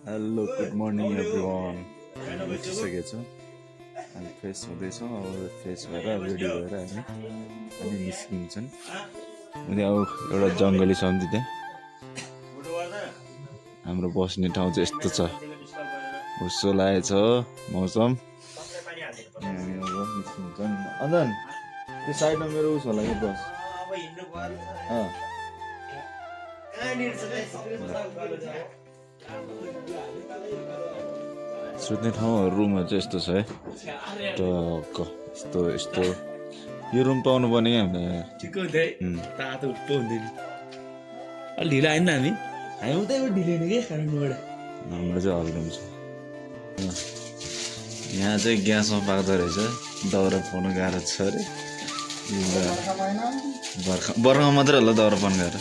Hello good morning everyone उठिसकेको छु अनि fresh हुँदैछौँ अब फ्रेस भएर रेडी भएर हामी निस्किन्छन् उनी अब एउटा जङ्गली सम्झि त्यहाँ हाम्रो बस्ने ठाउँ चाहिँ यस्तो छ हुस्सो लागेछ मौसम हामी अब निस्किन्छन् अन्दन त्यो साइडमा मेरो उस होला कि बस सुत्ने ठाउँहरू रुमहरू चाहिँ यस्तो छ है टक्क यस्तो यस्तो यो रुम पाउनु पर्ने क्या हामीलाई ठिकै हुन्छ है तातो उठ्पो हुँदैन अलि ढिलो आएन हामी हामी उतै ढिलो हुने क्या काठमाडौँबाट हाम्रो चाहिँ हल्का हुन्छ यहाँ चाहिँ ग्यासमा पाक्दो रहेछ दाउरा पाउनु गाह्रो छ अरे बर्खामा मात्रै होला दाउरा पाउनु गाह्रो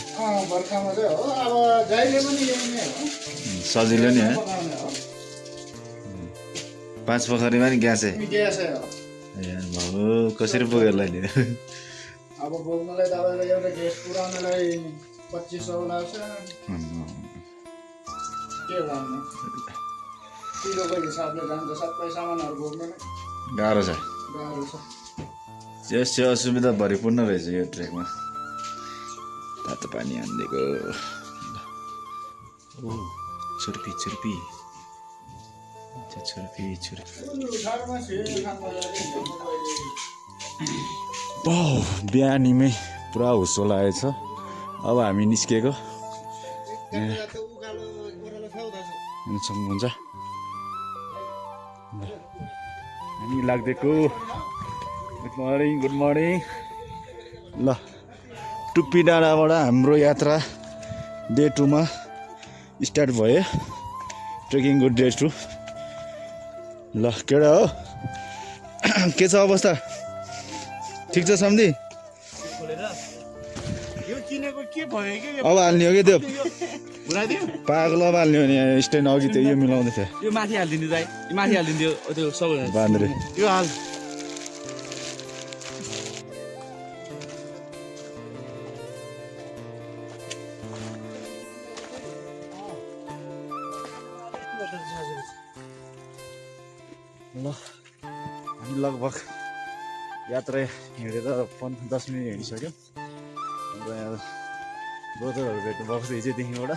सजिलो नि है 5 पोखरीमा नि ग्यासै भाउ कसरी पुगेर नि अब बोक्नलाई तपाईँको एउटा ग्यास पुऱ्याउनलाई 2500 लाग्छ के भन्नु किलोको हिसाबले जान्छ सबै सामानहरू बोक्नु नै गाह्रो छ गाह्रो छ यस्तो असुविधा भरिपूर्ण रहेछ यो ट्रेकमा तातो पानी हानिदिएको ओ छुर्पी छुर्पी छुर्पी छुर्पी बिहानीमै पुरा हुस्सो लागेछ अब हामी निस्केको हुन्छ हामी लाग्दिएको गुड मर्निङ ल टुप्पी डाँडाबाट हाम्रो यात्रा डे 2 मा स्टार्ट भयो ट्रेकिङको डे 2 ल केटा हो के छ अवस्था ठिक छ सम्झी अब हाल्ने हो कि त्यो पागल अब हाल्ने हो नि स्ट्यान्ड अघि त्यो यो मिलाउँदै थियो यो माथि हालिदिनु दाइ यो माथि हालिदिन्थ्यो त्यो सबै बान्द्रे यो हाल ल हामी लगभग यात्रा हिँडेर 10 मिनट हिँडिसक्यो अन्त यहाँ ब्रोदरहरू भेट्नु भएको छ हिजोदेखिबाट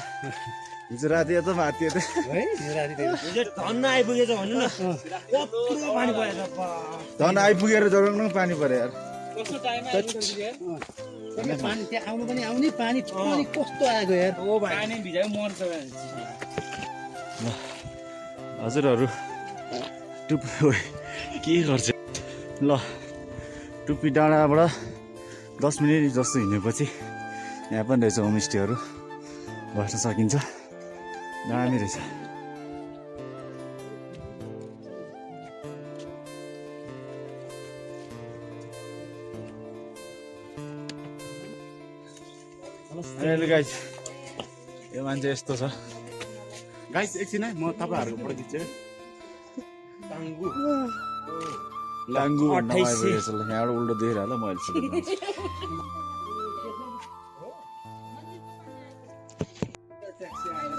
हिजो राति त माथि है धन्न आइपुगेछ भन्नु न कत्रो पानी परेछ धन आइपुगेर जोगाउनु पानी पऱ्यो यार कस्तो टाइममा पानी त्यहाँ आउनु पनि आउने पानी कस्तो आएको यार ओ भाइ पानी भिजायो मर्छ हजुरहरू टुप्पी के गर्छ ल टुप्पी डाँडाबाट 10 मिनट जस्तो हिँडेपछि यहाँ पनि रहेछ होमस्टेहरू बस्न सकिन्छ दामी रहेछ अहिले गाइस यो मान्छे यस्तो छ गाइस एकछिन है म तपाईँहरूको फोटो खिच्छु लाङ्गु यहाँबाट उल्टो देखिरह मैले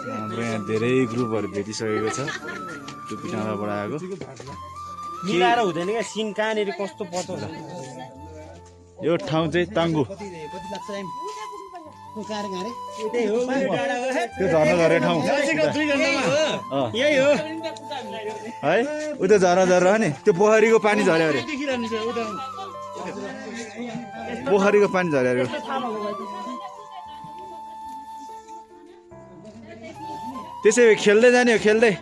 हाम्रो यहाँ धेरै ग्रुपहरू भेटिसकेको छ टुप्पी डाँडाबाट आएको मिलाएर हुँदैन क्या सिन कहाँनिर कस्तो पत्तो यो ठाउँ चाहिँ ताङ्गु त्यो झर्ना झरे ठाउँ यही हो है उता झर्ना झरेर नि त्यो पोखरीको पानी झऱ्यो अरे पोखरीको पानी झऱ्यो अरे त्यसै खेल्दै जाने हो खेल्दै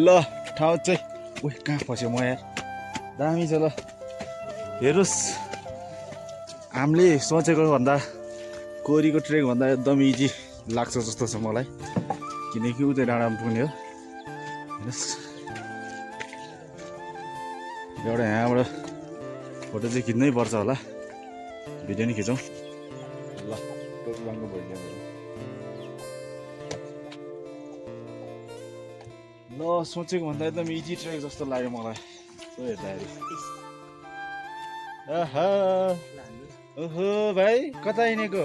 ल ठाउँ चाहिँ उही कहाँ फस्यो म यार दामी छ ल हेर्नुहोस् हामीले सोचेको भन्दा कोरीको ट्रेक भन्दा एकदम इजी लाग्छ जस्तो छ मलाई किनकि उतै डाँडामा पुग्ने हो हेर्नुहोस् एउटा यहाँबाट फोटो चाहिँ खिच्नै पर्छ होला भिडियो नि खिचौँ ल टोपी बाङ्गो भइदियो ल सोचेको भन्दा एकदम इजी ट्रेक जस्तो लाग्यो मलाई त्यो हेर्दाखेरि ओहो भाइ कता हिँडेको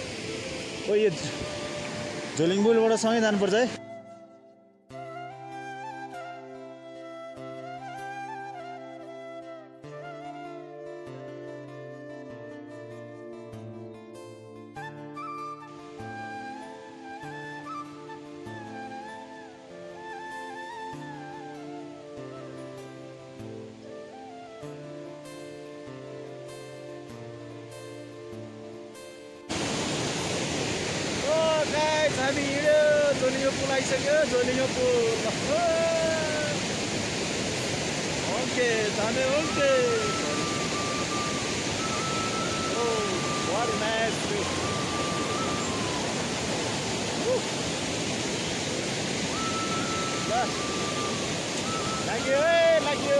ओ यो झोलिङ पुलबाट सँगै जानुपर्छ है हामी हिँड्यो झोलिङो पुल आइसक्यो झोलिङो पुल ओके जाने ओके ओ व्हाट नाइस लाग्यो है लाग्यो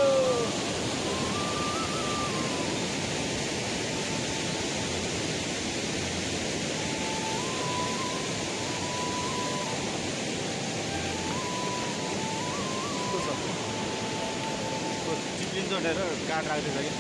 चिप्लिन चढेर काठ राख्दैछ कि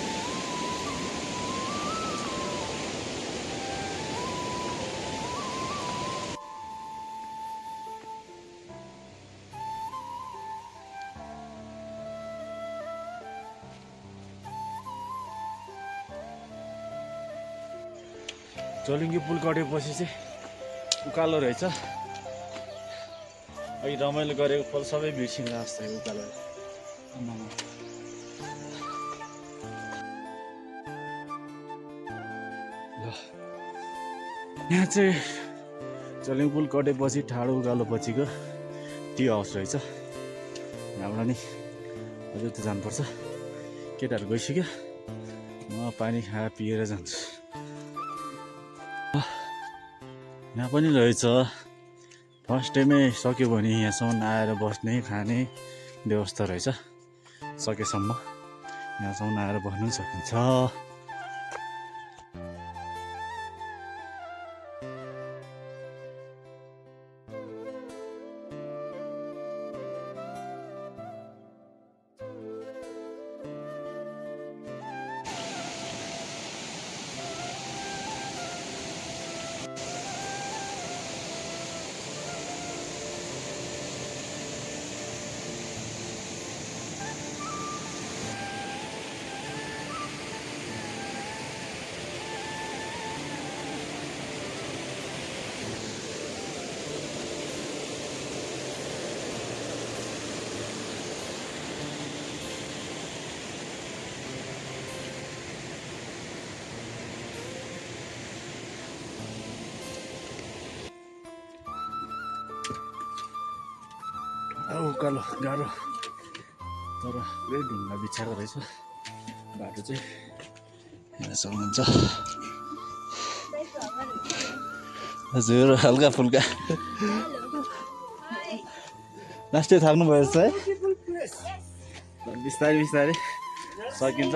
झोलिङ्गी पुल कटेपछि चाहिँ उकालो रहेछ अघि रमाइलो गरेको फल सबै बिर्सिँदा जस्तो उकालो ल यहाँ चाहिँ झोलिङ पुल कटेपछि ठाडो उकालो पछिको टी हाउस रहेछ यहाँबाट नि अझै त जानुपर्छ केटाहरू गइसक्यो म पानी खाएर पिएर जान्छु यहाँ पनि रहेछ फर्स्ट टाइमै सक्यो भने यहाँसम्म आएर बस्ने खाने व्यवस्था रहेछ सकेसम्म यहाँसम्म आएर बस्नु पनि सकिन्छ उकालो गाह्रो तर पुरै ढुङ्गा बिछाएको रहेछ बाटो चाहिँ यहाँसम्म हुन्छ हजुर हल्का फुल्का लास्टै थाल्नु भयो जस्तो है बिस्तारै बिस्तारै सकिन्छ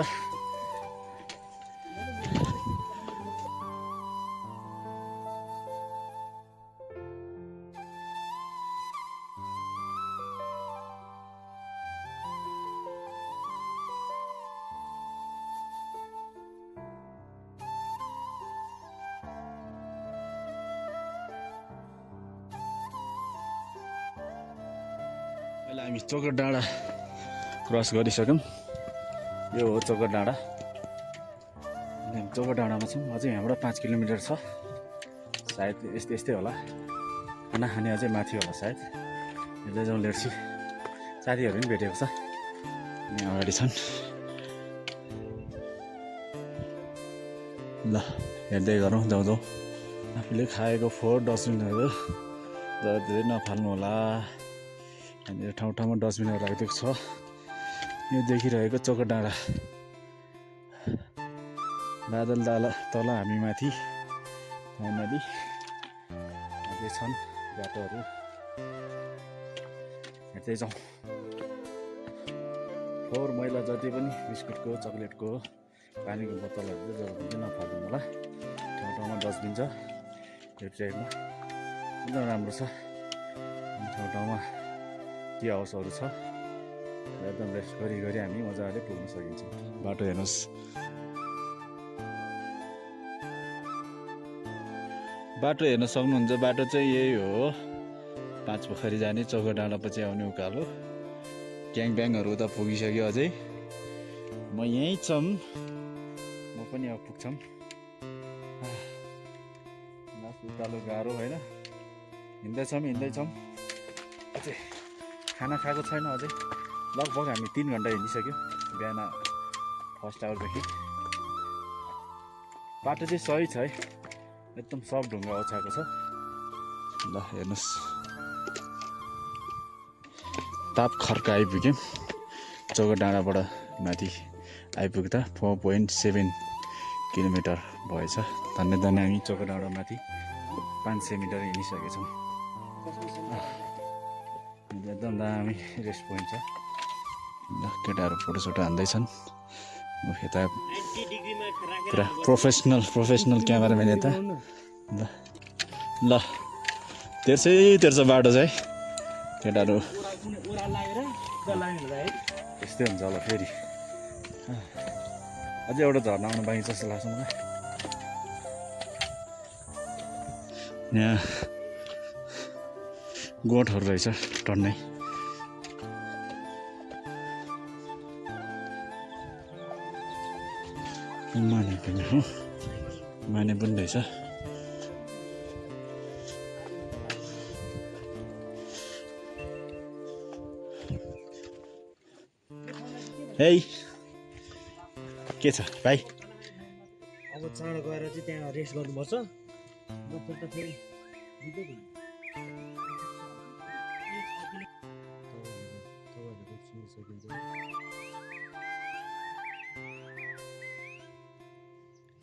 अहिले हामी चोकर डाँडा क्रस गरिसक्यौँ यो हो चोकर डाँडा चोकर डाँडामा छौँ अझै यहाँबाट 5 किलोमिटर छ सायद यस्तै होला खाना खाने अझै माथि होला सायद हेर्दै जाउँ लेट्सी साथीहरू पनि भेटेको छ यहाँ अगाडि छन् ल हेर्दै गरौँ जाउँ आफूले खाएको फोहोर डस्टबिनहरू जति नफाल्नु होला यहाँनिर ठाउँ ठाउँमा डस्टबिनहरू राखिदिएको छ यो देखिरहेको चोकर डाँडा बादल तल हामी माथि नदी अझै छन् बाटोहरू हेर्दै जाउँ फोहोर मैला जति पनि बिस्कुटको चक्लेटको पानीको बोतलहरू चाहिँ नफाल्नु होला ठाउँ ठाउँमा डस्टबिन छ यो ट्रेकमा एकदम राम्रो छ ठाउँ ठाउँमा टी हाउसहरू छ एकदम रेस्ट गरी हामी मजाले पुग्न सकिन्छ बाटो हेर्नुहोस् बाटो हेर्न सक्नुहुन्छ बाटो चाहिँ यही हो 5 पोखरी जाने चौका डाँडा पछि आउने उकालो क्याङब्याङहरू त पुगिसक्यो अझै म यहीँ छौँ म पनि अब पुग्छौँ उकालो गाह्रो होइन हिँड्दैछौँ अझै खाना खाएको छैन अझै लगभग हामी 3 घन्टा हिँडिसक्यो बिहान फर्स्ट आवरदेखि बाटो चाहिँ सही छ है एकदम सफ्ट ढुङ्गा ओछाएको छ ल हेर्नुहोस् ताप खर्क आइपुग्यौँ चौका डाँडाबाट माथि आइपुग्दा 4.7 किलोमिटर भएछ धन्य हामी चौका डाँडा माथि 500 मिटर हिँडिसकेका छौँ एकदम दामी रेस्ट पोइन्ट छ ल केटाहरू फोटोसोटो हान्दैछन् यता पुरा प्रोफेसनल क्यामेराम्यान यता ल तेर्छ बाटो चाहिँ केटाहरू यस्तै हुन्छ होला फेरि अझै एउटा झर्ना आउनु बाँकी जस्तो लाग्छ मलाई यहाँ गोठहरू रहेछ टन्नै माने पनि रहेछ हे के छ भाइ अब चाँडो गएर चाहिँ त्यहाँ रेस्ट गर्नुपर्छ नत्र त फेरि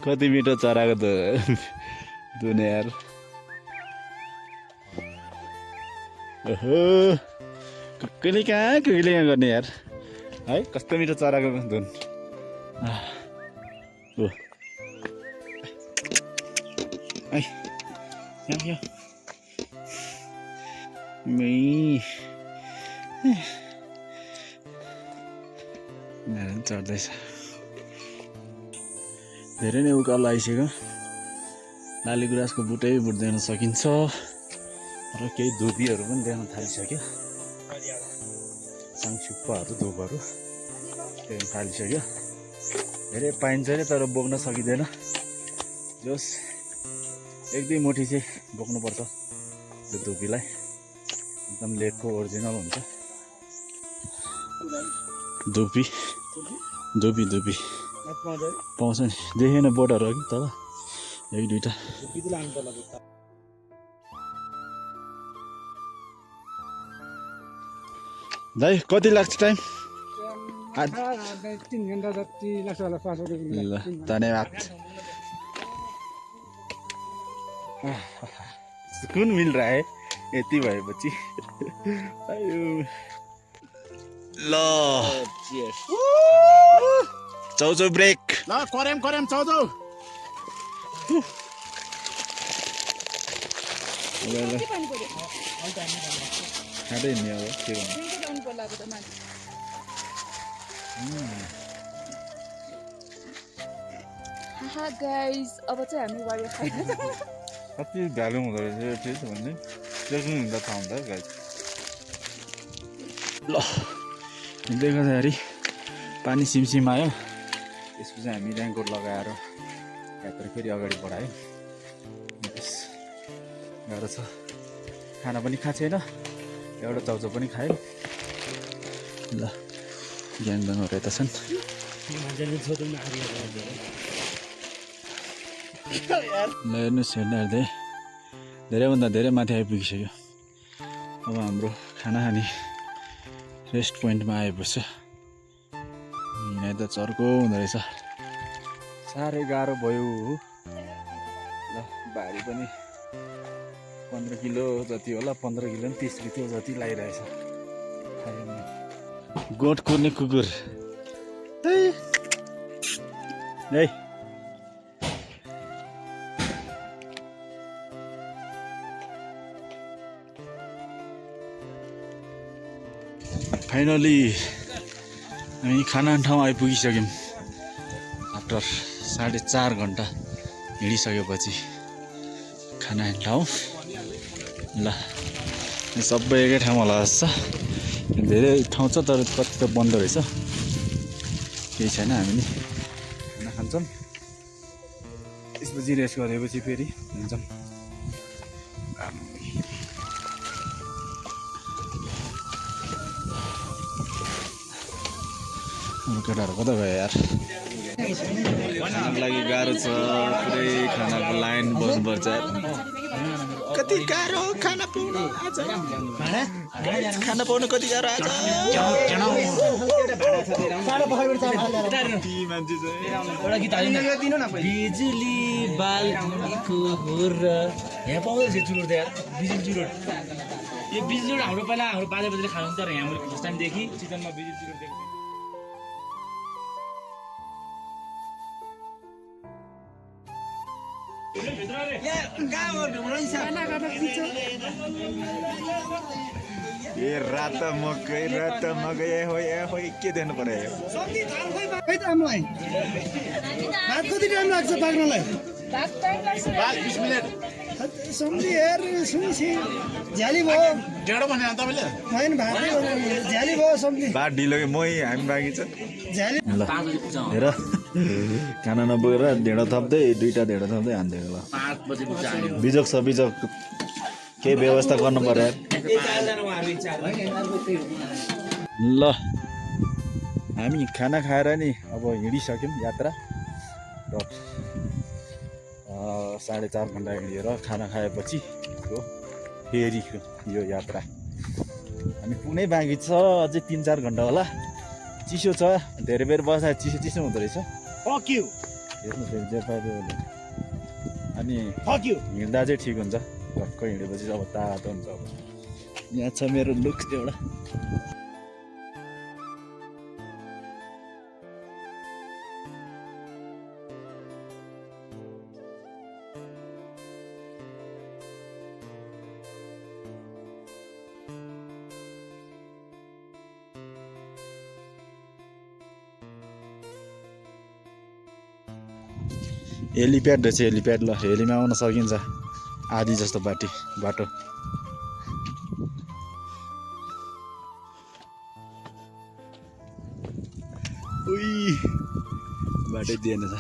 कति मिटर चराको त दुने यार ओहो कुकुरले कहाँ गर्ने यार है कस्तो मिठो चराको धुन ओ है यहाँ चढ्दैछ धेरै नै उकालो आइसक्यो लाली गुराँसको बुटै बुट देख्न सकिन्छ र केही धुपीहरू पनि देख्न थालिसक्यो साङसुप्पाहरू धुपहरू देख्न थालिसक्यो धेरै पाइन्छ नि तर बोक्न सकिँदैन जस 1-2 मुठी चाहिँ बोक्नुपर्छ त्यो धुपीलाई एकदम लेकको ओरिजिनल हुन्छ धुपी पाउँछ नि देखेन बोटहरू अघि तल 1-2टा दाइ कति लाग्छ टाइम 3 घन्टा जति लाग्छ होला ल धन्यवाद सुकुन मिल रहा है यति भएपछि ल चौचौ ब्रेक ल करेम चौचौ खाँदै नि अब के गर्नु गाइस अब चाहिँ हामी वारियो खाइन्छ कति भ्यालु हुँदो रहेछ ठिक छ भने ट्रेकिङ हुँदा थाहा हुन्छ गाइस ल हिँड्दै गर्दाखेरि पानी सिमसिम आयो त्यसपछि हामी रेनकोट लगाएर यात्रा फेरि अगाडि बढायो गाह्रो छ खाना पनि खाएको छैन एउटा चाउचाउ पनि खायो ल ग्याङब्याङहरू यता छन् हेर्नुहोस् हेर्दै धेरैभन्दा धेरै माथि आइपुगिसक्यो अब हाम्रो खाना खाने रेस्ट पोइन्टमा आएपछि हिँडाइ त चर्को हुँदो रहेछ साह्रै गाह्रो भयो ल भारी पनि 15 किलो जति होला 15 किलो 30 किलो जति लागिरहेछ गोठ कुर्ने कुकुर है फाइनली हामी खाना ठाउँ आइपुगिसक्यौँ आफ्टर 4.5 घन्टा हिँडिसकेपछि खाना खाने ठाउँ ल यो सबै एकै ठाउँमा होला जस्तो छ धेरै ठाउँ छ तर कति त बन्द रहेछ केही छैन हामी नि खाना खान्छौँ त्यसपछि रेस्ट गरेपछि फेरि हुन्छौँ केटाहरू कता गयो यार खानाको लागि गाह्रो छ पुरै खानाको लाइन बस्नुपर्छ कति गाह्रो खाना पाउनु आज खाना पाउनु कति गाह्रो आज बिजुली बाल्टीको हुर यहाँ पाउँदैछ चुरोट त यार बिजुली चुरोट यो बिजुली चुरोट हाम्रो पहिला हाम्रो बाजे बजीले खानु तर यहाँ मैले फर्स्ट टाइमदेखि चिकनमा बिजुली चुरोट देखेको थिएँ ए रात मकै हो के दिनु पर्यो खै त हामीलाई भात कति टाइम लाग्छ पाक्नलाई सम्झी हेर सुनिसी झ्याली भयो होइन भात झ्याली भयो सम्झी बात ढिलो मै हामी बाँकी छ झ्याली ल हेर खाना नबोकेर ढेँडो थप्दै दुईवटा ढेँडो थप्दै हान्थ्यो ल 5 बजे पुग्छ हामी बिजोक छ बिजोक केही व्यवस्था गर्नु पर्यो ल हामी खाना खाएर नि अब हिँडिसक्यौँ यात्रा र 4.5 घन्टा हिँडेर खाना खाएपछि फेरि यो यात्रा हामी पुग्नै बाँकी छ अझै 3-4 घन्टा होला चिसो छ धेरै बेर बस्दा चिसो हुँदो रहेछ हेर्नु फेरि जे पायो अनि हिँड्दा चाहिँ ठिक हुन्छ टक्क हिँडेपछि अब तातो हुन्छ अब यहाँ छ मेरो लुक एउटा हेलिप्याड रहेछ हेलिप्याड ल हेलीमा आउन सकिन्छ आधी जस्तो बाटो उही बाटै दिएन छ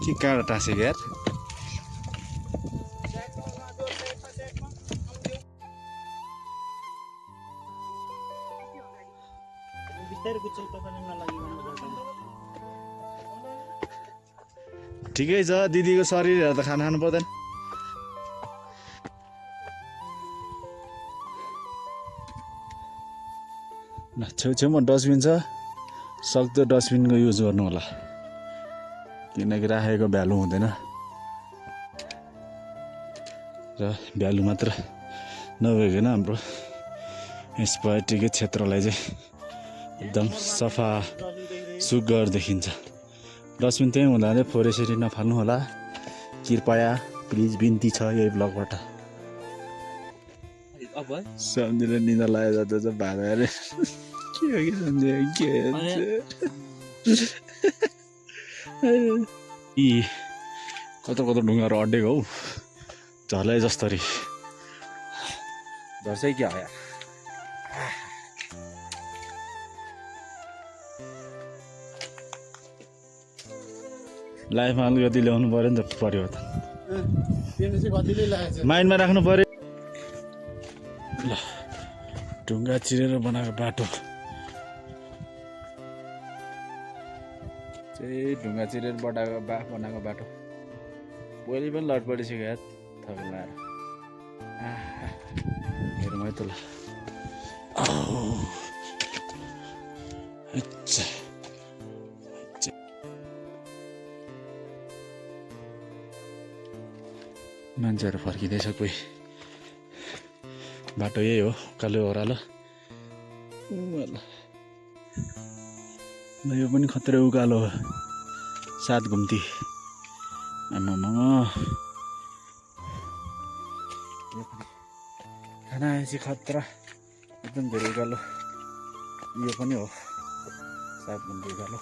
के काँडा टाँसेको यार ठिकै छ दिदीको शरीर हेरेर त खाना खानु पर्दैन ल छेउछेउमा डस्टबिन छ सक्दो डस्टबिनको युज गर्नु होला किनकि राखेको भ्यालु हुँदैन र भ्यालु मात्र नभइकन हाम्रो यस पर्यटकीय क्षेत्रलाई चाहिँ एकदम सफा सुग्घर देखिन्छ डस्टबिन त्यही हुँदा चाहिँ फोरेसरी नफाल्नु होला कृपया प्लिज बिन्ती छ यही ब्लगबाट सम्झिँदै निदा लागेर जाँदा चाहिँ भाडा अरे के हो कि सम्झे के यी कता ढुङ्गाहरू अड्डेको हौ झर्लै जस्तरी झर्छ क्या हो यार लाइफमा अलिकति ल्याउनु पऱ्यो नि त परिवर्तन माइन्डमा राख्नु पऱ्यो ल ढुङ्गा चिरेर बनाएको बाटो चाहिँ ढुङ्गा चिरेर बनाएको बाटो पहिले पनि लड परिसक्यो यार थपेर लाएर हेरौँ है त ल अच्छा मान्छेहरू फर्किँदैछ कोही बाटो यही हो उकालो ओह्रालो ल यो पनि खत्रै उकालो हो 7 घुम्ती आमामा खाना आएपछि खतरा एकदम धेरै उकालो यो पनि हो 7 घुम्ती उकालो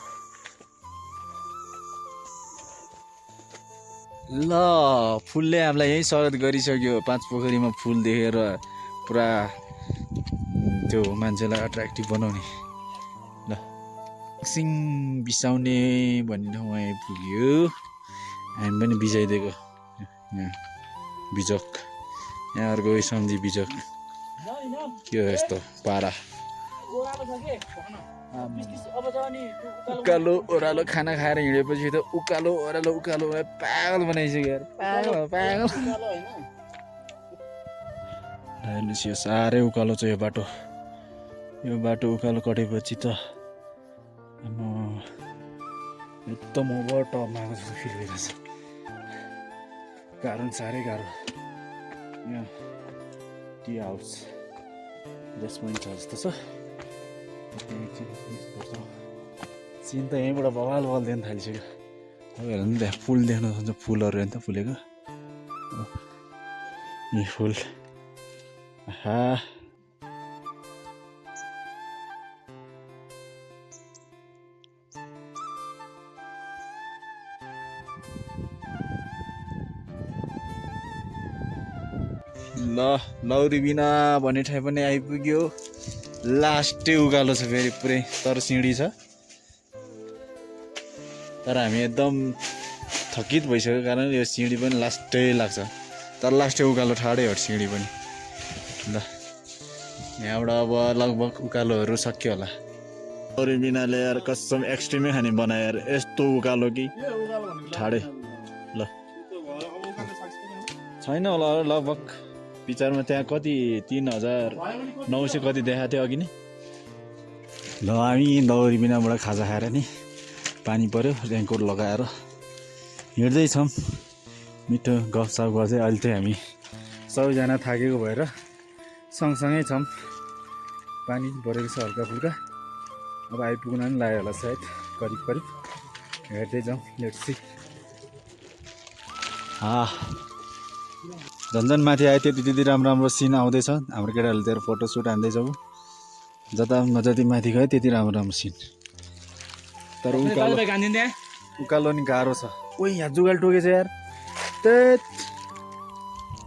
ल फुलले हामीलाई यहीँ स्वागत गरिसक्यो। पाँच पोखरीमा फुल देखेर पुरा त्यो मान्छेलाई एट्र्याक्टिभ बनाउने। ल एकछिन बिसाउने भन्ने ठाउँमा आइपुग्यो। हामी पनि बिसाइदिएको यहाँ बिजक। यहाँ अर्को सम्झी बिजक के हो यस्तो पारा उकालो ओह्रालो खाना खाएर हिँडेपछि त उकालो ओह्रालो उकालो पागल बनाइसक्यो यार, पागल पागल। हेर्नुहोस् यो साह्रै उकालो छ यो बाटो। यो बाटो उकालो कटेपछि त एकदम ओभर टपमा आएको जस्तो फिल भइरहेछ। गाह्रो साह्रै गाह्रो। यहाँ टी हाउस रेस्टुरेन्ट छ जस्तो छ। सिन त यहीँबाट बवाल बवाल देख्न थालिसक्यो। तपाईँहरू पनि त्यहाँ फुल देख्न सक्छ, फुलहरू हेर्नु त फुलेको। यी फुल आहा ल लौरी बिना भन्ने ठाउँ पनि आइपुग्यो। लास्टै उकालो छ फेरि पुरै, तर सिँढी छ। तर हामी एकदम थकित भइसक्यो कारण यो सिँढी पनि लास्टै लाग्छ। तर लास्टै उकालो ठाडै हो सिँढी पनि। ल यहाँबाट अब लगभग उकालोहरू सक्यो होला। लौरी बिनाले यार कसम एक्सट्रिमै खाने बनायो यार। यस्तो उकालो कि ठाडै। ल छैन होला लगभग विचारमा त्यहाँ कति 3900 कति देखाएको थियो अघि नै। ल हामी लौरी बिनाबाट खाजा खाएर नि पानी पऱ्यो, रेनकोट लगाएर हिँड्दैछौँ। मिठो गफसफ गर्दै अहिले चाहिँ हामी सबैजना थाकेको भएर सँगसँगै छौँ। पानी परेको छ हल्का फुल्का। अब आइपुग्न पनि लाग्यो होला सायद करिब करिब। हेर्दै जाउँ, लेट्स सी। झन् माथि आयो त्यति राम्रो राम्रो सिन आउँदैछ। हाम्रो केटाहरूले त्यहाँ फोटोसुट हान्दैछ। जति माथि गयो त्यति राम्रो राम्रो सिन। तर उकालो नि गाह्रो छ। ओ यहाँ जुगाल टोकेछ यार। त्यत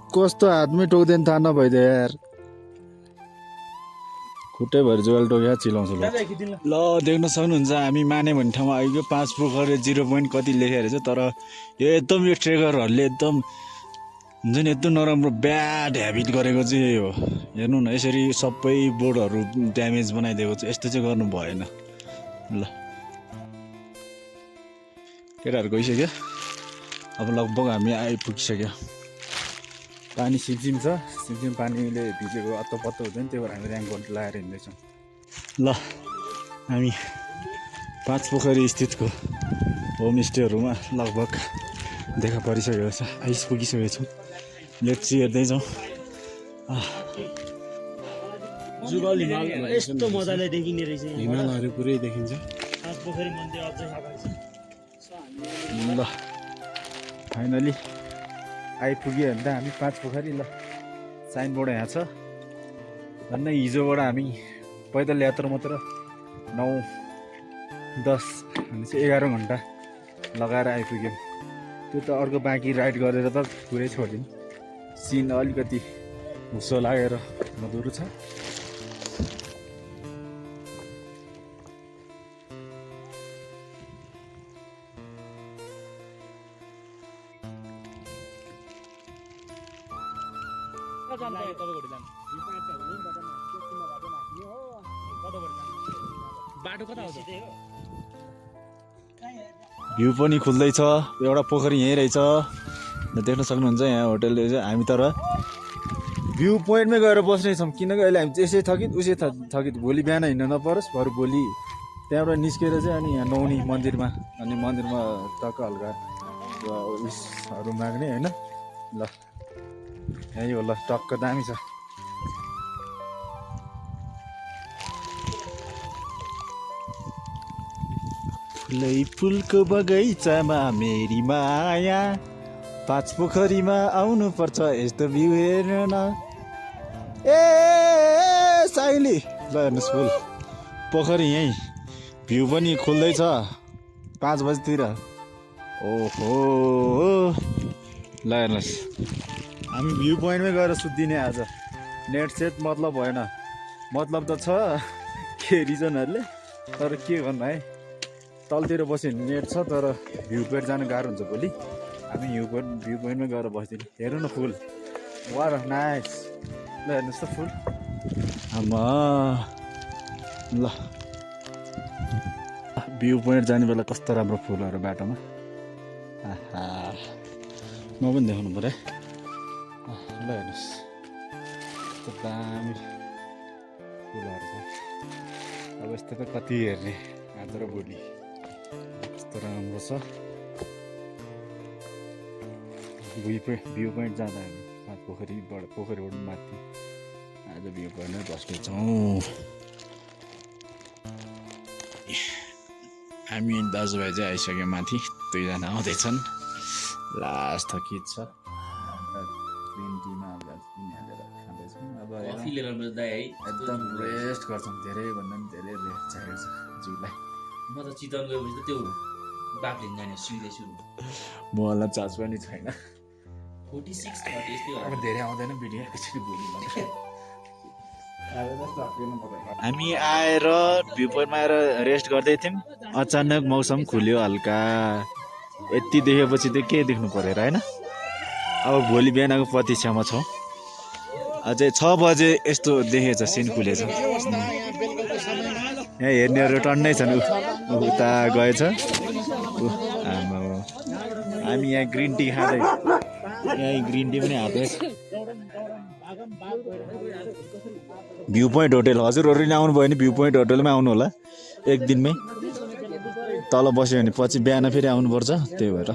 कस्तो हातमै टोक्दैन थाहा नभइदियो यार। खुट्टै भएर जुगाल टोकेर चिलाउँछ। ल देख्न सक्नुहुन्छ हामी माने भन्ने ठाउँमा आइगयो। 5 पोखरी 0 पोइन्ट कति लेखेको रहेछ। तर यो एकदम यो ट्रेकरहरूले एकदम हुन्छ नि एकदम नराम्रो ब्याड ह्याबिट गरेको चाहिँ यही हो। हेर्नु न यसरी सबै बोर्डहरू ड्यामेज बनाइदिएको छ। यस्तो चाहिँ गर्नु भएन। ल केटाहरू गइसक्यो। अब लगभग हामी आइपुगिसक्यो। पानी सिमसिम छ। सिमसिम पानीले भिजेको अत्तो हुँदैन। त्यही भएर हामी रेनकोट लगाएर हिँड्दैछौँ। ल हामी 5 पोखरी स्थितको होमस्टेहरूमा लगभग देखा परिसकेको छ। आइपुगिसकेको छौँ। Let's see हेर्दैछौँ। जुगल हिमाल यस्तो मजाले देखिने रहेछ। हिमालहरू पुरै देखिन्छ। 5 पोखरी मन्दिर अझै सफा छ। ल फाइनली आइपुग्यो भने त हामी 5 पोखरी। ल साइनबोर्ड यहाँ छ। झन् हिजोबाट हामी पैदल यात्रा मात्र 9, 10 हामी चाहिँ 11 घन्टा लगाएर आइपुग्यौँ। त्यो त अर्को बाँकी राइड गरेर त पुरै छोडिदिउँ। सिन अलिकति हुस्सो लागेर मधुरो छ। भ्यू पनि खुल्दैछ। एउटा पोखरी यहीँ रहेछ देख्न सक्नुहुन्छ। यहाँ होटल रहेछ। हामी तर भ्यू पोइन्टमै गएर बस्नेछौँ किनकि अहिले हामी यसै थकित उसै थकित। भोलि बिहान हिँड्न नपरोस्। बरु भोलि त्यहाँबाट निस्केर चाहिँ अनि यहाँ नौनी मन्दिरमा अनि मन्दिरमा टक्क हल्का उयसहरू माग्ने होइन। ल यही हो। ल टक्क दामी छ। फुलै फुलको बगैँचामा मेरी माया 5 पोखरीमा आउनु पर्छ यस्तो भ्यू हेर्न। ए साइली ल हेर्नुहोस् फुल पोखरी यहीँ। भ्यू पनि खुल्दैछ 5 बजीतिर। ओहो ल हेर्नुहोस् हामी भ्यू पोइन्टमै गएर सुत्दिने आज नेट सेट मतलब भएन मतलब त छ के रिजनहरूले तर के गर्नु है तलतिर बस्यो भने नेट छ तर भ्यू पोइन्ट जानु गाह्रो हुन्छ भोलि हामी भ्यू पोइन्टमै गएर बस्दिने हेर्नु न फुल वाह नाइस ल हेर्नुहोस् त फुल आमा ल भ्यू पोइन्ट जाने बेला कस्तो राम्रो फुलहरू बाटोमा आहा म पनि देखाउनु पऱ्यो ल हेर्नुहोस् कस्तो दामी फुलहरू छ अब यस्तो त कति हेर्ने आज र भोलि कस्तो राम्रो छ भ्यू पोइन्ट जाँदा हामी पोखरीबाट माथि आज भ्यू पोइन्टमै बस्नेछौँ हामी दाजुभाइ चाहिँ आइसक्यो माथि 2 जना आउँदैछन् लास्ट थकित छ ग्रिन टीमा खाँदैछौँ अब एकदम रेस्ट गर्छौँ धेरैभन्दा पनि धेरै रेस्ट चाहिएको छ जिउलाई म त चितवन गएपछि त त्यो बाघले जाने सुन्दैछु मलाई चार्ज पनि छैन 46 30 यस्तै अब धेरै आउँदैन भिडियो एकचोटि भोलि हामी आएर भ्यू पोइन्टमा आएर रेस्ट गर्दै थियौँ अचानक मौसम खुल्यो हल्का यति देखेपछि त के देख्नु परेर होइन अब भोलि बिहानको प्रतीक्षामा छौँ अझै 6 बजे यस्तो देखेछ सिन खुलेछ यहाँ हेर्नेहरू टन्नै छन् उता गएछ हामी यहाँ ग्रिन टी खाँदै यहाँ ग्रिन टी पनि हाल्दै भ्यू पोइन्ट होटल हजुरहरू नि आउनुभयो भने भ्यू पोइन्ट होटलमै आउनु होला एक दिनमै तल बस्यो भने पछि बिहान फेरि आउनुपर्छ त्यही भएर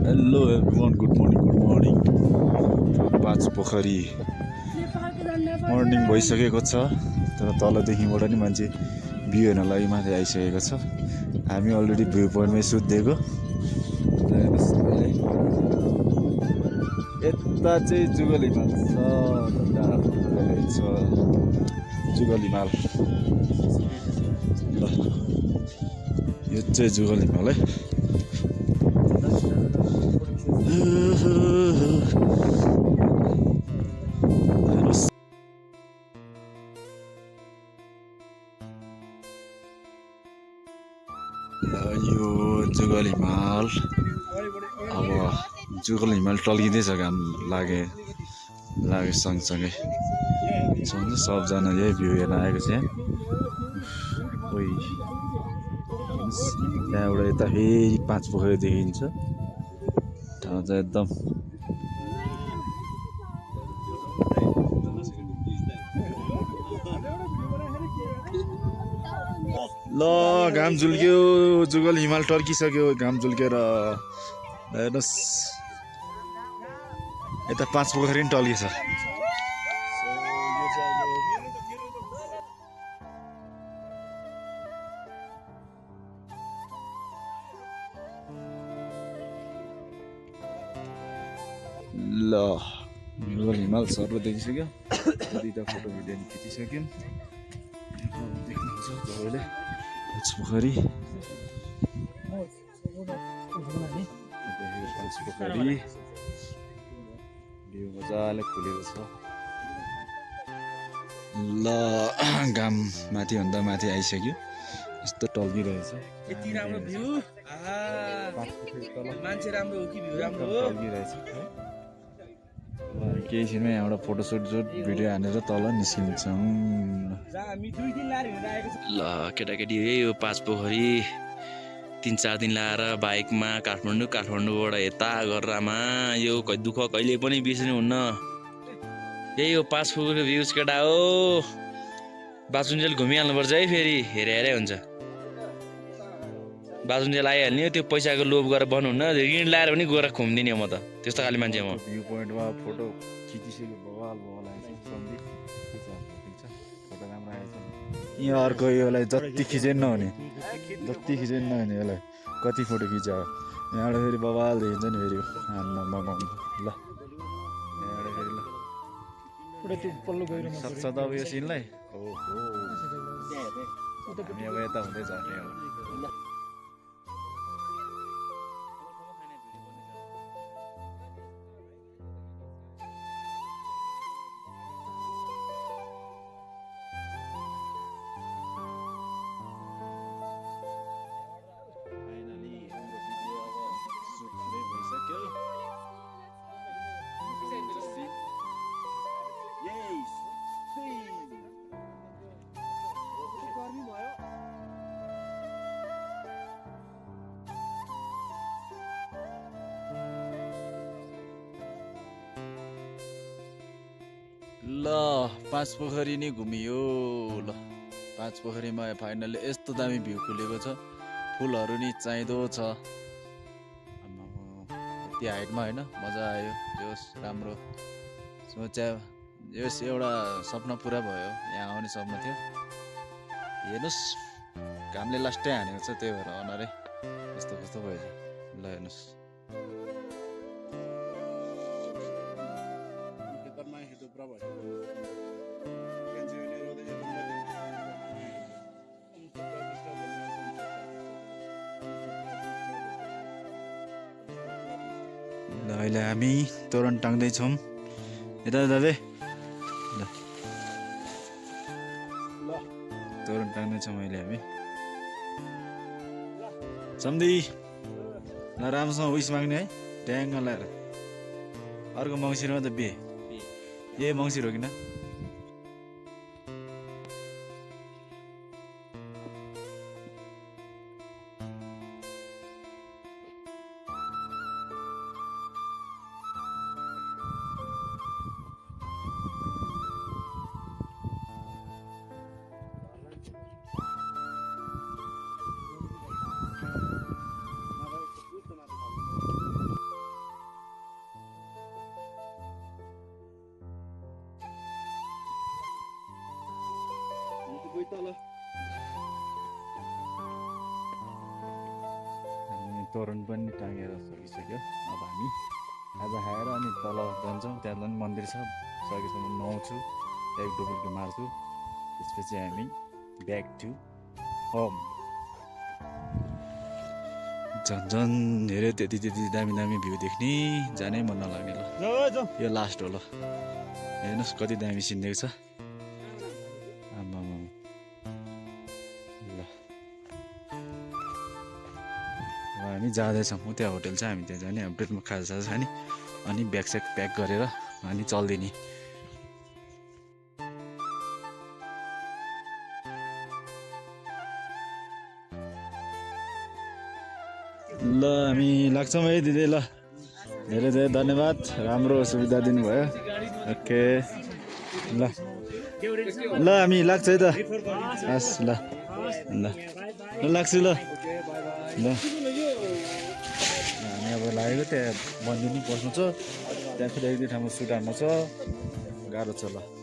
हेलो एभ्रिवान गुड मर्निङ पाँच पोखरी मर्निङ भइसकेको छ तर तलदेखिबाट नि मान्छे भ्यू हेर्न लागि माथि आइसकेको छ हामी अलरेडी भ्यू पोइन्टमै सुत्दिएको यता चाहिँ जुगल हिमाल छ जुगल हिमाल ल यो चाहिँ जुगल हिमाल है यो जुगल हिमाल अब जुगल हिमाल टल्किँदैछ घाम लागे सँगसँगै सबजना यही भ्यू हेर्न आएको छ त्यहाँबाट यता फेरि 5 पोखरी देखिन्छ ठाउँ चाहिँ एकदम ल घाम झुल्क्यो जुगल हिमाल टर्किसक्यो घाम झुल्केर हेर्नुहोस् यता 5 पोखरी पनि टल्किछ ल जुगल हिमाल सर्व देखिसक्यो 2टा फोटो भिडियो खिचिसक्यौँ देख्नुहुन्छ तपाईँले पोखरी भ्यू मजाले खुलेको छ ल घाम माथिभन्दा माथि आइसक्यो यस्तो टल्किरहेछ यति राम्रो भ्यू मान्छे राम्रो हो कि भ्यू राम्रो हो टल्किरहेछ केही छिनमै यहाँबाट फोटोसुट भिडियो हानेर तल निस्किन्छौँ ल केटाकेटी यही हो 5 पोखरी 3-4 दिन लाएर बाइकमा काठमाडौँबाट यता गरेर आमा यो दुःख कहिले पनि बिर्सिनु हुन्न यही हो 5 पोखरी भ्यूज केटा हो बाचुन्जेल घुमिहाल्नुपर्छ है फेरि हेरे हुन्छ बाचुन्जेल आइहाल्ने त्यो पैसाको लोभ गरेर बन्नुहुन्न ऋण लाएर पनि गएर घुम्दिने म त त्यस्तो खाले मान्छे म भ्यू पोइन्टमा फोटो खिचिसक्यो बवाल आएछ फोटो राम्रो आएछ यहाँ अर्को यसलाई जति खिचे नहुने यसलाई कति फोटो खिच्यो यहाँबाट फेरि बबाल देखिन्छ नि फेरि हानमा मगाउनु ल यहाँबाट फेरि ल पुरै त्यो पल्लो गएर सक्छ त अब यो सिनलाई हो हामी अब यता हुँदै झर्ने हो ल पाँच पोखरी नै घुमियो ल पाँच पोखरीमा फाइनली यस्तो दामी भ्यू खुलेको छ फुलहरू नि चाहिँदो छ यति हाइटमा होइन मजा आयो जोस् राम्रो सोचे यस एउटा सपना पुरा भयो यहाँ आउने सपना थियो हेर्नुहोस् घामले लास्टै हानेको छ त्यही भएर अनुहारै यस्तो कस्तो भयो ल हेर्नुहोस् ल अहिले हामी तोरण टाङ्दैछौँ यता दाबे ल तोरण टाङ्दैछौँ अहिले हामी सम्धी ल राम्रोसँग उइस माग्ने है ट्याङ्ग लगाएर अर्को मङ्सिरमा त बिहे ए मङ्सिर हो किन तोरण पनि टाँगेर सकिसक्यो अब हामी खाजा खाएर अनि तल जान्छौँ त्यहाँ पनि मन्दिर छ सकेसम्म नुहाउँछु एक डुबुल्की मार्छु त्यसपछि हामी ब्याक टु होम झन् धेरै त्यति दामी दामी भ्यू देख्ने जानै मन नलाग्ने ल यो लास्ट हो ल हेर्नुहोस् कति दामी सिन देख्छ आमामा ल हामी जाँदैछौँ त्यहाँ होटल छ हामी त्यहाँ जाने अब प्लेटमा खाजा खाने अनि ब्याग स्याग प्याक गरेर अनि चल्दिने ल हामी लाग्छौँ है दिदी ल धेरै धेरै धन्यवाद राम्रो सुविधा दिनुभयो ओके ल ल हामी लाग्छ है त हस् ल ल लाग्छु ल ल हामी अब लागेको त्यहाँ मन्दिर पनि पस्नु छ त्यहाँ फेरि एक दुई ठाउँमा सुट हान्नु छ गाह्रो छ ल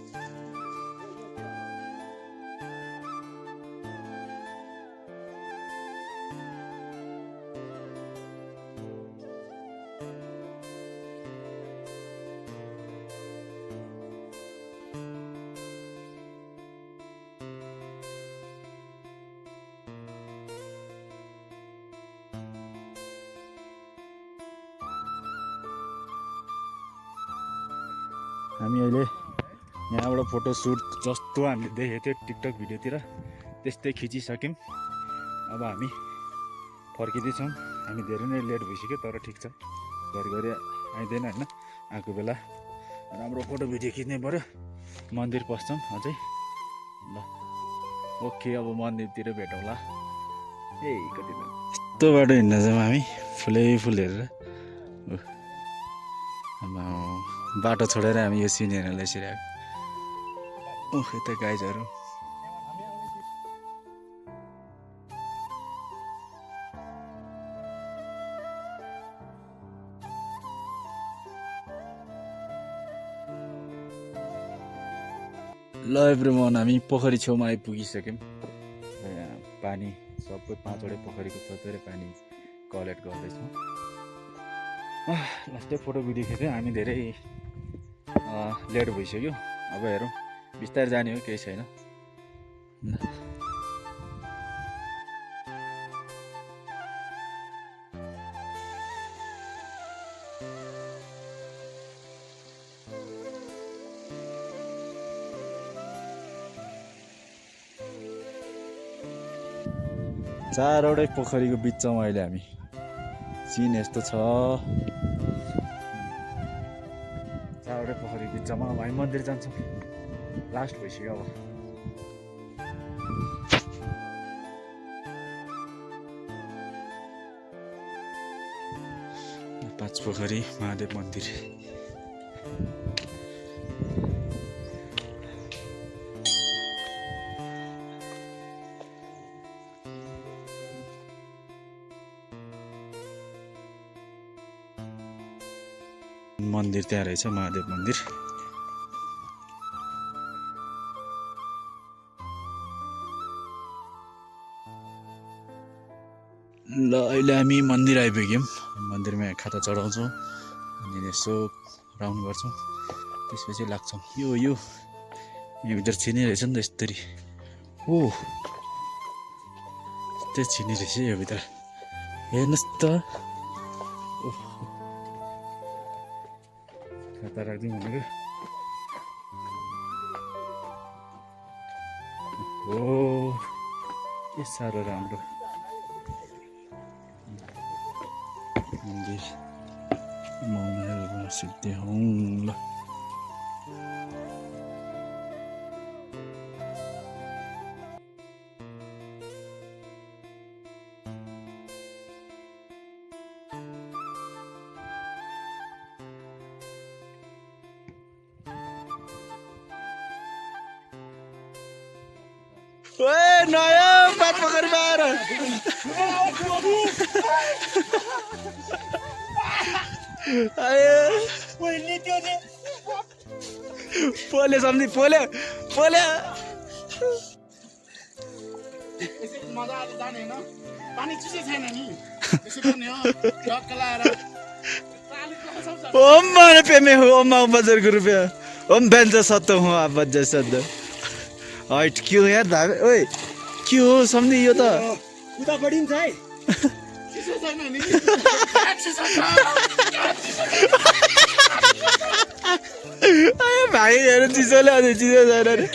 हामी अहिले यहाँबाट फोटो सुट जस्तो हामीले देखेको थियो टिकटक भिडियोतिर त्यस्तै खिचिसक्यौँ अब हामी फर्किँदैछौँ हामी धेरै नै लेट भइसक्यो तर ठिक छ घरि आइँदैन होइन आएको बेला राम्रो फोटो भिडियो खिच्नै पऱ्यो मन्दिर पस्छौँ अझै ल ओके अब मन्दिरतिर भेटौँला ए कति यस्तो बाटो हिँड्न जाउँ हामी फुलै फुल हेरेर बाटो छोडेर हामी यो सिन हेर्न लागिसकेको यता गाइजहरू ल एभ्रिवान हामी पोखरी छेउमा आइपुगिसक्यौँ यहाँ पानी सबै 5वटै पोखरीको थोरै पानी कलेक्ट गर्दैछौँ। लास्टै फोटो भिडियो खिच्यौँ हामी, धेरै लेट भइसक्यो। अब हेरौँ, बिस्तारै जाने हो, केही छैन। चारवटै पोखरीको बिचमा अहिले हामी, सिन यस्तो छ। चारवटै पोखरी बिचमा अब हामी मन्दिर जान्छौँ। लास्ट भइसक्यो अब। पाँच पोखरी महादेव मन्दिर। मन्दिर त्यहाँ रहेछ, महादेव मन्दिर। ल अहिले हामी मन्दिर आइपुग्यौँ। मन्दिरमा खाता चढाउँछौँ अनि यसो राउन्ड गर्छौँ, त्यसपछि लाग्छौँ। यो भित्र छिने रहेछ नि त यस्तरी। ओ यस्तै छिने रहेछ यो भित्र, हेर्नुहोस् त। खाता राखिदिउँ भनेको। हो के साह्रो राम्रो मन्दिर। मौन सिद्धि हौँ ल। नयाँ पाँच पोखरीमा आएर पोले सम्झि पोले मजा आएर जाने होइन, पानी चिसै छैन नि, त्यसो गर्ने हो। टक्क लाएर ओम माने पेमे हो, ओम माउ बजरको रुपियाँ, ओम बेन्च सत्तो हो आप बज्जा सद्द। हाइट के हो यार धाबे, ओए के हो सम्झि यो त उता बढिन्छ है। चिसै छैन नि। भाइहरू चिसोले अझै चिसो छैन रे।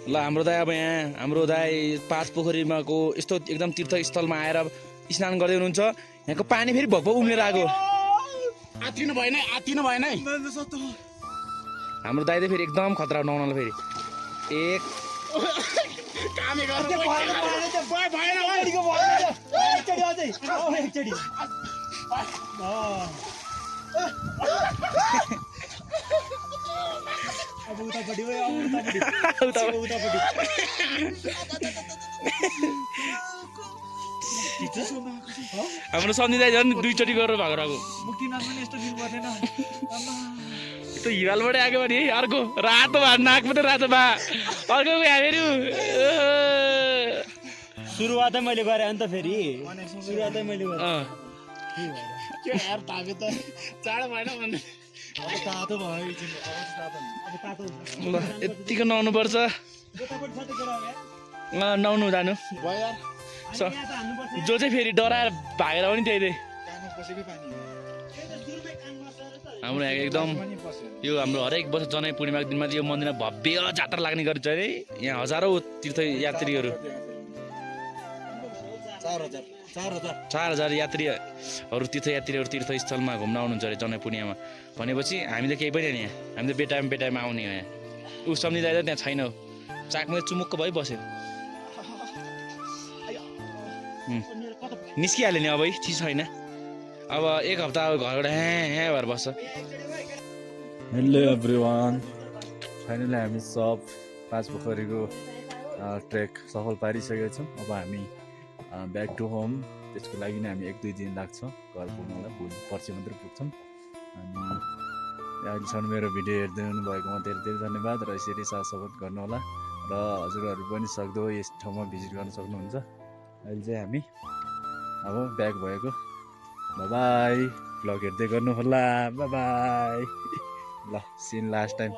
ल हाम्रो दाइ, अब यहाँ हाम्रो दाइ पाँच पोखरीमा को यस्तो एकदम तीर्थस्थलमा आएर स्नान गर्दै हुनुहुन्छ। यहाँको पानी फेरि भक्क उम्लेर आएको। आत्तिनु भएन है। हाम्रो दाइ त फेरि एकदम खतरा नुहाउनलाई फेरि एक कामै गर्नु हाम्रो सन्धि दाइ झन् दुईचोटि गरेर भएको रहेको। मुक्तिनाथ पनि यस्तो दिनु पर्दैन। त्यो हिमालबाटै आएको भने अर्को रातो भा, नाक मात्रै रातो भा, अर्को फेरि सुरुवातै मैले गरेँ अन्त फेरि सुरुवातै मैले गरेँ। के यार भागे त चाँडो भएन भन्ने। अब तातो भयो एकछिन, अब तातो अब तातो ल यत्तिको नुहाउनु पर्छ। गोतापट्टि छ त्यो केटा हो नुहाउनु जानु भयो यार। स जो चाहिँ फेरि डराएर भागेर पनि त्यही हाम्रो यहाँ एकदम यो हाम्रो हरेक वर्ष जनै पूर्णिमाको दिनमा यो मन्दिरमा भव्य जात्रा लाग्ने गरिन्छ अरे। यहाँ हजारौँ तीर्थयात्रीहरू 4,000 यात्रीहरू तीर्थयात्रीहरू तीर्थस्थलमा घुम्न आउनुहुन्छ अरे जनै पूर्णिमामा। भनेपछि हामी त केही पनि होइन, यहाँ हामी त बेटाइममा आउने हो। यहाँ ऊ सम्झिँदा त्यहाँ छैन, चाकमा चुमुक्क भइबस्यो। निस्किहाल्यो नि अब, चिज छैन। अब एक हप्ता घरबाट ह्याँ भएर बस्छ। हेलो एभ्रिवान, फाइनली हामी सब पाँच पोखरीको ट्रेक सफल पारिसकेका छौँ। अब हामी ब्याक टु होम, त्यसको लागि नै हामी 1-2 दिन लाग्छ घर पुग्नलाई। भोलि पर्सि मात्रै पुग्छौँ। अनि अहिलेसम्म मेरो भिडियो हेर्दै हुनुभएकोमा धेरै धेरै धन्यवाद। र यसरी साथ सपोर्ट गर्नुहोला र हजुरहरू पनि सक्दो यस ठाउँमा भिजिट गर्न सक्नुहुन्छ। अहिले चाहिँ हामी अब ब्याक भएको बाई ब्लग हेर्दै गर्नु होला बाई ल सिन लास्ट टाइम